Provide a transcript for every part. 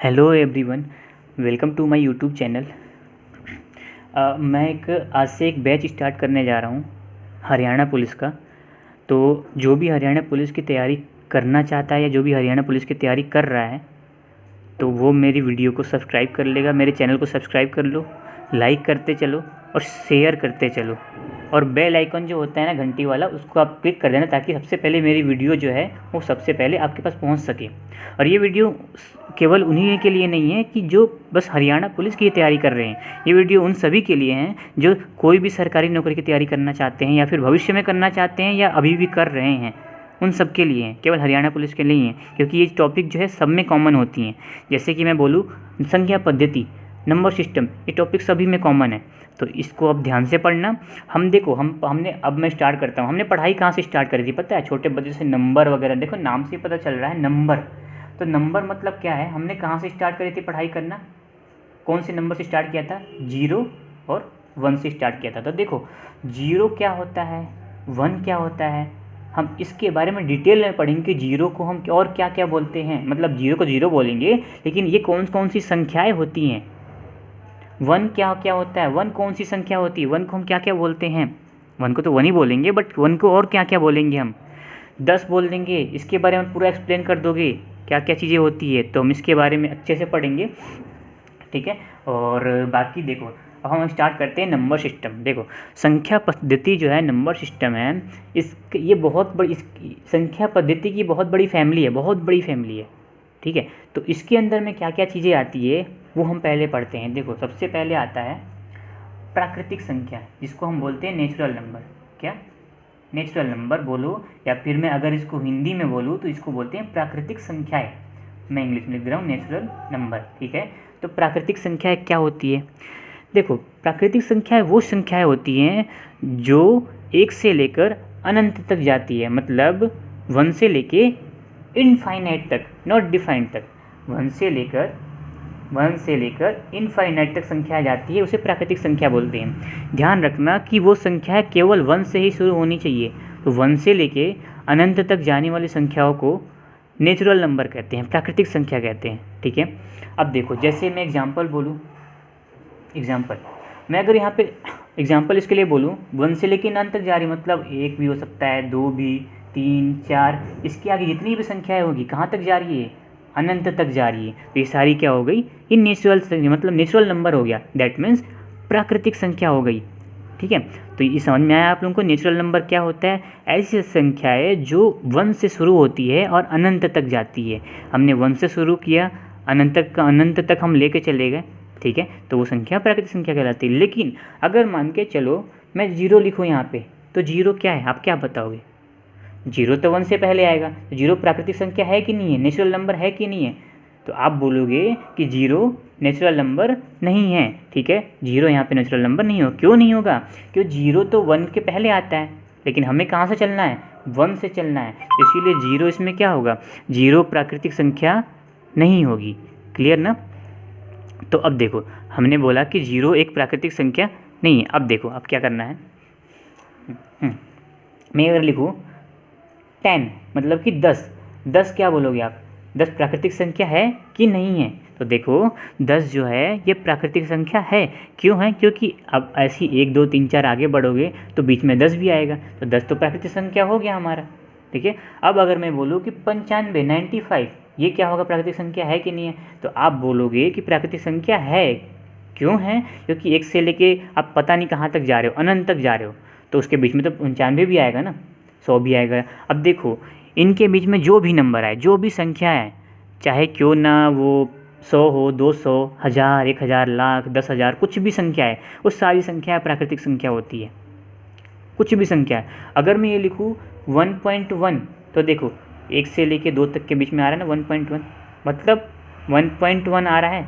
Hello everyone, welcome to my YouTube channel. मैं आज से एक बैच स्टार्ट करने जा रहा हूँ हरियाणा पुलिस का। तो जो भी हरियाणा पुलिस की तैयारी करना चाहता है या जो भी हरियाणा पुलिस की तैयारी कर रहा है तो वो मेरी वीडियो को सब्सक्राइब कर लेगा। मेरे चैनल को सब्सक्राइब कर लो, लाइक करते चलो और शेयर करते चलो, और बेल आइकन जो होता है ना घंटी वाला, उसको आप क्लिक कर देना ताकि सबसे पहले मेरी वीडियो जो है वो सबसे पहले आपके पास पहुंच सके। और ये वीडियो केवल उन्हीं के लिए नहीं है कि जो बस हरियाणा पुलिस की तैयारी कर रहे हैं, ये वीडियो उन सभी के लिए हैं जो कोई भी सरकारी नौकरी की तैयारी करना चाहते हैं या फिर भविष्य में करना चाहते हैं या अभी भी कर रहे हैं। उन सब के लिए हैं, केवल हरियाणा पुलिस के लिए ही हैं, क्योंकि ये टॉपिक जो है सब में कॉमन होती हैं। जैसे कि मैं बोलूँ संख्या पद्धति, नंबर सिस्टम, ये टॉपिक सभी में कॉमन है। तो इसको अब ध्यान से पढ़ना। हमने अब मैं स्टार्ट करता हूँ। हमने पढ़ाई कहाँ से स्टार्ट करी थी पता है? छोटे बच्चे से नंबर वगैरह, देखो नाम से पता चल रहा है नंबर। तो नंबर मतलब क्या है? हमने कहाँ से स्टार्ट करी थी पढ़ाई करना? कौन से नंबर से स्टार्ट किया था? 0 और 1 से स्टार्ट किया था। तो देखो 0 क्या होता है, 1 क्या होता है, हम इसके बारे में डिटेल में पढ़ेंगे कि 0 को हम और क्या क्या बोलते हैं। मतलब 0 को 0 बोलेंगे, लेकिन ये कौन कौन सी संख्याएं होती हैं। 1 क्या क्या होता है, 1 कौन सी संख्या होती है, 1 को हम क्या क्या बोलते हैं। 1 को तो 1 ही बोलेंगे, बट 1 को और क्या क्या बोलेंगे हम। 10 बोल देंगे, इसके बारे में पूरा एक्सप्लेन कर दोगे क्या क्या चीज़ें होती है, तो हम इसके बारे में अच्छे से पढ़ेंगे, ठीक है। और बाकी देखो, अब हम स्टार्ट करते हैं नंबर सिस्टम। देखो संख्या पद्धति जो है, नंबर सिस्टम है, ये बहुत बड़ी, इस संख्या पद्धति की बहुत बड़ी फैमिली है, बहुत बड़ी फैमिली है, ठीक है। तो इसके अंदर में क्या क्या चीज़ें आती है वो हम पहले पढ़ते हैं। देखो सबसे पहले आता है प्राकृतिक संख्या, जिसको हम बोलते हैं नेचुरल नंबर। क्या? नेचुरल नंबर बोलो, या फिर मैं अगर इसको हिंदी में बोलूँ तो इसको बोलते हैं प्राकृतिक संख्याएं। मैं इंग्लिश में लिख रहा हूँ नेचुरल नंबर, ठीक है। तो प्राकृतिक संख्याएं क्या होती है? देखो प्राकृतिक संख्याएं वो संख्याएं होती हैं जो 1 से लेकर अनंत तक जाती है। मतलब 1 से लेके इनफाइनाइट तक, नॉट डिफाइंड तक, 1 से लेकर इनफाइनाइट तक संख्या जाती है, उसे प्राकृतिक संख्या बोलते हैं। ध्यान रखना कि वो संख्या केवल 1 से ही शुरू होनी चाहिए। तो 1 से लेके अनंत तक जाने वाली संख्याओं को नेचुरल नंबर कहते हैं, प्राकृतिक संख्या कहते हैं, ठीक है। अब देखो जैसे मैं एग्जाम्पल बोलूँ, मैं अगर यहाँ पे एग्जाम्पल इसके लिए बोलूँ, 1 से लेके अनंत तक जा रही, मतलब 1 भी हो सकता है, 2 भी, 3, 4, इसके आगे जितनी भी संख्याएं होगी कहाँ तक जा रही है? अनंत तक जा रही है। तो ये सारी क्या हो गई? ये नेचुरल, मतलब नेचुरल नंबर हो गया, दैट मीन्स प्राकृतिक संख्या हो गई, ठीक है। तो ये समझ में आया आप लोगों को नेचुरल नंबर क्या होता है? ऐसी संख्याएं जो 1 से शुरू होती है और अनंत तक जाती है। हमने 1 से शुरू किया, अनंत तक हम लेके चले गए, ठीक है, तो वो संख्या प्राकृतिक संख्या कहलाती है। लेकिन अगर मान के चलो मैं 0 लिखूँ यहाँ पे, तो 0 क्या है? आप क्या बताओगे? 0 तो 1 से पहले आएगा, तो 0 प्राकृतिक संख्या है कि नहीं है, नेचुरल नंबर है कि नहीं है? तो आप बोलोगे कि 0 नेचुरल नंबर नहीं है, ठीक है। 0 यहाँ पे नेचुरल नंबर नहीं हो। क्यों नहीं होगा? क्योंकि 0 तो 1 के पहले आता है, लेकिन हमें कहाँ से चलना है? 1 से चलना है, इसीलिए 0 इसमें क्या होगा? 0 प्राकृतिक संख्या नहीं होगी। क्लियर ना? तो अब देखो हमने बोला कि 0 एक प्राकृतिक संख्या नहीं है। अब देखो अब क्या करना है, मैं अगर लिखूँ 10, मतलब कि 10 क्या बोलोगे आप? 10 प्राकृतिक संख्या है कि नहीं है? तो देखो 10 जो है ये प्राकृतिक संख्या है। क्यों है? क्योंकि अब ऐसी 1, 2, 3, 4 आगे बढ़ोगे तो बीच में 10 भी आएगा, तो 10 तो प्राकृतिक संख्या हो गया हमारा, ठीक है। अब अगर मैं बोलूँ कि 95, 95, ये क्या होगा? प्राकृतिक संख्या है कि नहीं है? तो आप बोलोगे कि प्राकृतिक संख्या है। क्यों है? क्योंकि 1 से लेके आप पता नहीं कहाँ तक जा रहे हो, अनंत तक जा रहे हो, तो उसके बीच में तो 95 भी आएगा ना, 100 भी आएगा। अब देखो इनके बीच में जो भी नंबर आए, जो भी संख्या है, चाहे क्यों ना वो 100 हो, 200, 1000, 1000, लाख, 10,000, कुछ भी संख्या है, वो सारी संख्या प्राकृतिक संख्या होती है। कुछ भी संख्या है। अगर मैं ये लिखूँ 1.1, तो देखो 1 से लेके 2 तक के बीच में आ रहा है ना 1.1, मतलब 1.1 आ रहा है।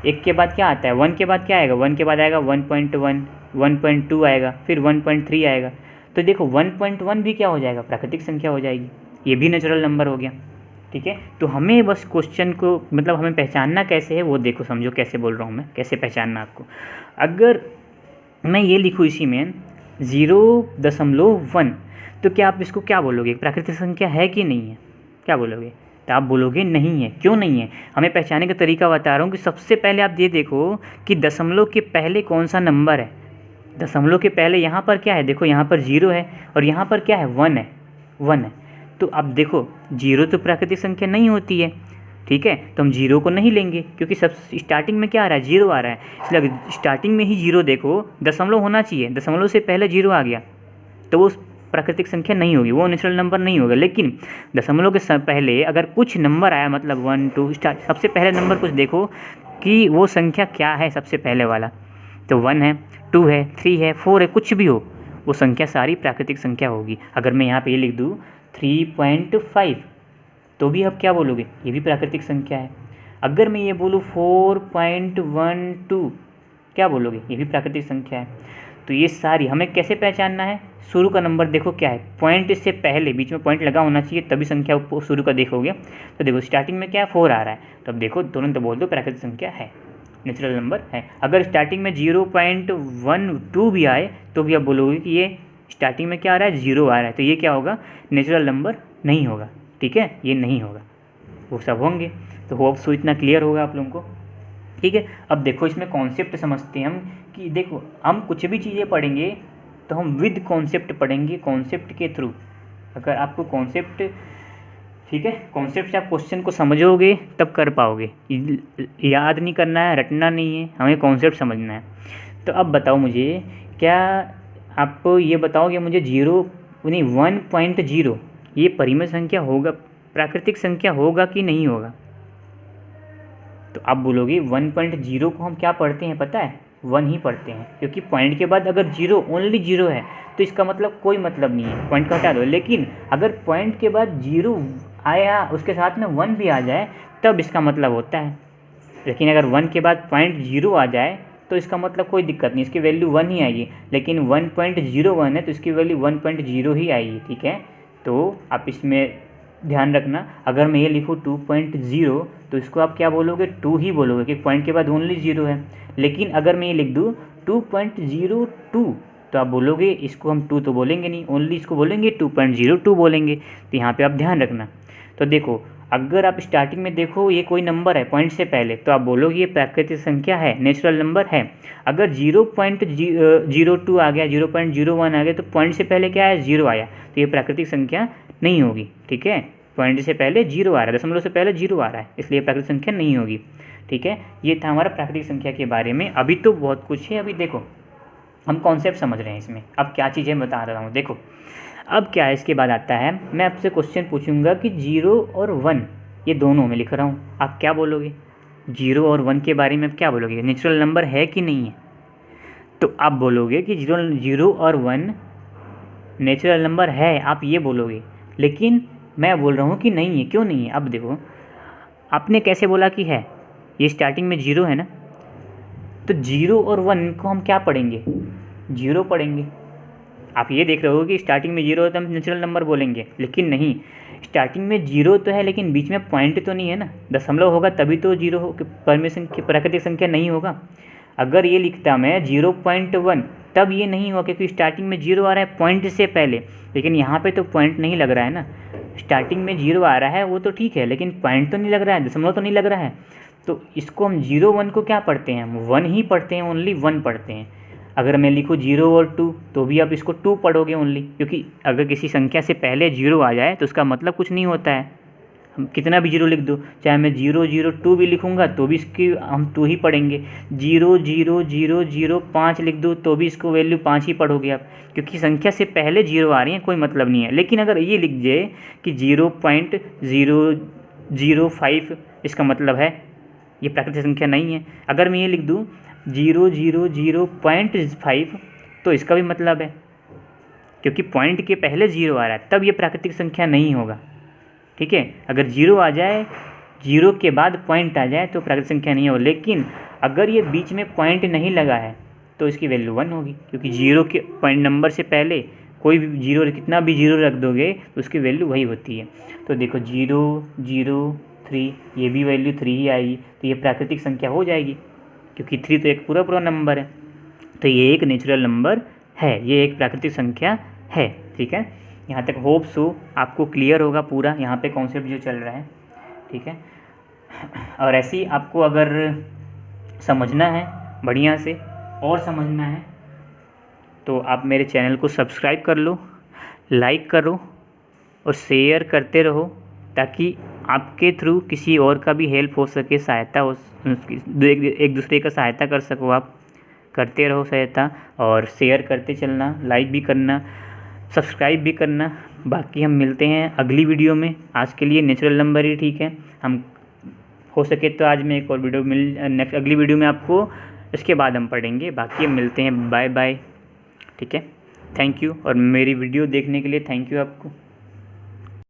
1 के बाद क्या आता है? 1 के बाद क्या आएगा? 1 के बाद आएगा 1.1, 1.2 आएगा, फिर 1.3 आएगा। तो देखो 1.1 भी क्या हो जाएगा? प्राकृतिक संख्या हो जाएगी, ये भी नेचुरल नंबर हो गया, ठीक है। तो हमें बस क्वेश्चन को, मतलब हमें पहचानना कैसे है वो देखो, समझो कैसे बोल रहा हूँ मैं, कैसे पहचानना आपको। अगर मैं ये लिखूँ इसी में 0.1, तो क्या आप इसको क्या बोलोगे? प्राकृतिक संख्या है कि नहीं है? क्या बोलोगे? तो आप बोलोगे नहीं है। क्यों नहीं है? हमें पहचानने का तरीका बता रहा हूँ कि सबसे पहले आप ये देखो कि दशमलव के पहले कौन सा नंबर है। दशमलव के पहले यहाँ पर क्या है, देखो यहाँ पर 0 है और यहाँ पर क्या है, 1 है, 1 है। तो अब देखो 0 तो प्राकृतिक संख्या नहीं होती है, ठीक है, तो हम 0 को नहीं लेंगे क्योंकि सब स्टार्टिंग में क्या आ रहा है, 0 आ रहा है। इसलिए अगर स्टार्टिंग में ही 0 देखो, दशमलव होना चाहिए, दशमलव से पहले 0 आ गया तो वो प्राकृतिक संख्या नहीं होगी, वो नेचुरल नंबर नहीं होगा। लेकिन दशमलव के पहले अगर कुछ नंबर आया, मतलब 1 2 स्टार्ट, सबसे पहले नंबर कुछ देखो कि वो संख्या क्या है सबसे पहले वाला, तो 1 है, 2 है, 3 है, 4 है, कुछ भी हो, वो संख्या सारी प्राकृतिक संख्या होगी। अगर मैं यहाँ पे ये लिख दूँ 3.5 तो भी आप क्या बोलोगे, ये भी प्राकृतिक संख्या है। अगर मैं ये बोलूँ 4.12 क्या बोलोगे, ये भी प्राकृतिक संख्या है। तो ये सारी हमें कैसे पहचानना है, शुरू का नंबर देखो क्या है, पॉइंट से पहले बीच में पॉइंट लगा होना चाहिए तभी संख्या शुरू का देखोगे। तो देखो स्टार्टिंग में क्या है, 4 आ रहा है, तो अब देखो तुरंत बोल दो प्राकृतिक संख्या है, नेचुरल नंबर है। अगर स्टार्टिंग में 0.12 भी आए तो भी आप बोलोगे कि ये स्टार्टिंग में क्या आ रहा है, 0 आ रहा है, तो ये क्या होगा, नेचुरल नंबर नहीं होगा, ठीक है, ये नहीं होगा, वो सब होंगे। तो होप सो इतना क्लियर होगा आप लोगों को, ठीक है। अब देखो इसमें कॉन्सेप्ट समझते हैं हम कि देखो हम कुछ भी चीज़ें पढ़ेंगे तो हम विद कॉन्सेप्ट पढ़ेंगे, कॉन्सेप्ट के थ्रू। अगर आपको कॉन्सेप्ट, ठीक है, कॉन्सेप्ट से आप क्वेश्चन को समझोगे तब कर पाओगे, याद नहीं करना है, रटना नहीं है, हमें कॉन्सेप्ट समझना है। तो अब बताओ मुझे, क्या आप ये बताओगे मुझे 1.0 ये परिमेय संख्या होगा, प्राकृतिक संख्या होगा कि नहीं होगा? तो आप बोलोगे 1.0 को हम क्या पढ़ते हैं पता है, 1 ही पढ़ते हैं, क्योंकि पॉइंट के बाद अगर 0 ओनली 0 है तो इसका मतलब कोई मतलब नहीं है, पॉइंट को हटा दो। लेकिन अगर पॉइंट के बाद 0 आया, उसके साथ में 1 भी आ जाए तब इसका मतलब होता है। लेकिन अगर 1 के बाद 0.0 आ जाए तो इसका मतलब कोई दिक्कत नहीं, इसकी वैल्यू 1 ही आएगी। लेकिन 1.01 है तो इसकी वैल्यू 1.0 ही आएगी, ठीक है। तो आप इसमें ध्यान रखना, अगर मैं ये लिखूँ 2.0 तो इसको आप क्या बोलोगे, 2 ही बोलोगे, क्योंकि पॉइंट के बाद ओनली 0 है। लेकिन अगर मैं ये लिख दूँ 2.02 तो आप बोलोगे, इसको हम 2 तो बोलेंगे नहीं, ओनली इसको बोलेंगे 2.02 बोलेंगे। तो यहाँ पे आप ध्यान रखना। तो देखो अगर आप स्टार्टिंग में देखो ये कोई नंबर है पॉइंट से पहले तो आप बोलोगे ये प्राकृतिक संख्या है, नेचुरल नंबर है। अगर 0.02 आ गया, 0.01 आ गया तो पॉइंट से पहले क्या है, 0 आया, तो ये प्राकृतिक संख्या नहीं होगी, ठीक है। पॉइंट से पहले 0 आ रहा है, दशमलव से पहले 0 आ रहा है, इसलिए प्राकृतिक संख्या नहीं होगी, ठीक है। ये था हमारा प्राकृतिक संख्या के बारे में। अभी तो बहुत कुछ है, अभी देखो हम कॉन्सेप्ट समझ रहे हैं इसमें। अब क्या चीज़ें बता रहा हूँ, देखो अब क्या है, इसके बाद आता है मैं आपसे क्वेश्चन पूछूंगा कि 0 और 1 ये दोनों में लिख रहा हूँ, आप क्या बोलोगे, 0 और 1 के बारे में आप क्या बोलोगे, नेचुरल नंबर है कि नहीं है? तो आप बोलोगे कि 0 और 1 नेचुरल नंबर है, आप ये बोलोगे। लेकिन मैं बोल रहा हूँ कि नहीं है। क्यों नहीं है? अब देखो आपने कैसे बोला कि है, ये स्टार्टिंग में 0 है ना, तो 0 और 1 को हम क्या पढ़ेंगे, 0 पढ़ेंगे। आप ये देख रहे हो कि स्टार्टिंग में 0 है तो हम नेचुरल नंबर बोलेंगे, लेकिन नहीं, स्टार्टिंग में 0 तो है लेकिन बीच में पॉइंट तो नहीं है ना, दशमलव होगा तभी तो 0 हो, परमिशन की प्राकृतिक संख्या नहीं होगा। अगर ये लिखता मैं 0.1 तब ये नहीं हुआ, क्योंकि स्टार्टिंग में 0 आ रहा है पॉइंट से पहले, लेकिन यहाँ पे तो पॉइंट नहीं लग रहा है ना। स्टार्टिंग में 0 आ रहा है वो तो ठीक है, लेकिन पॉइंट तो नहीं लग रहा है, दशमलव तो नहीं लग रहा है। तो इसको हम 0 1 को क्या पढ़ते हैं, हम 1 ही पढ़ते हैं, ओनली 1 पढ़ते हैं। अगर मैं लिखूँ 0 और 2 तो भी आप इसको 2 पढ़ोगे ओनली, क्योंकि अगर किसी संख्या से पहले 0 आ जाए तो उसका मतलब कुछ नहीं होता है। हम कितना भी 0 लिख दो, चाहे मैं 0 0 2 भी लिखूँगा तो भी इसकी हम 2 ही पढ़ेंगे। 0 0 0 0 5 लिख दो तो भी इसको वैल्यू 5 ही पढ़ोगे आप, क्योंकि संख्या से पहले 0 आ रही है, कोई मतलब नहीं है। लेकिन अगर ये लिख जाए कि 0.005 इसका मतलब है ये प्राकृतिक संख्या नहीं है। अगर मैं ये लिख दूँ 0.5 तो इसका भी मतलब है, क्योंकि पॉइंट के पहले 0 आ रहा है तब ये प्राकृतिक संख्या नहीं होगा, ठीक है। अगर 0 आ जाए, 0 के बाद पॉइंट आ जाए तो प्राकृतिक संख्या नहीं होगा। लेकिन अगर ये बीच में पॉइंट नहीं लगा है तो इसकी वैल्यू 1 होगी, क्योंकि 0 के पॉइंट नंबर से पहले कोई भी 0, कितना भी 0 रख दोगे तो उसकी वैल्यू वही होती है। तो देखो 0 0 3 ये भी वैल्यू 3 ही आएगी, तो ये प्राकृतिक संख्या हो जाएगी, क्योंकि 3 तो एक पूरा नंबर है। तो ये एक नेचुरल नंबर है, ये एक प्राकृतिक संख्या है, ठीक है। यहाँ तक होप सो आपको क्लियर होगा पूरा, यहाँ पे कॉन्सेप्ट जो चल रहा है। ठीक है। और ऐसे ही आपको अगर समझना है बढ़िया से और समझना है तो आप मेरे चैनल को सब्सक्राइब कर लो, लाइक करो और शेयर करते रहो, ताकि आपके थ्रू किसी और का भी हेल्प हो सके, सहायता हो, एक दूसरे का सहायता कर सको। आप करते रहो सहायता और शेयर करते चलना, लाइक भी करना, सब्सक्राइब भी करना। बाकी हम मिलते हैं अगली वीडियो में। आज के लिए नेचुरल नंबर ही ठीक है। हम हो सके तो आज मैं एक और वीडियो नेक्स्ट अगली वीडियो में आपको इसके बाद हम पढ़ेंगे। बाकी हम मिलते हैं, बाय बाय। ठीक है, थैंक यू। और मेरी वीडियो देखने के लिए थैंक यू आपको।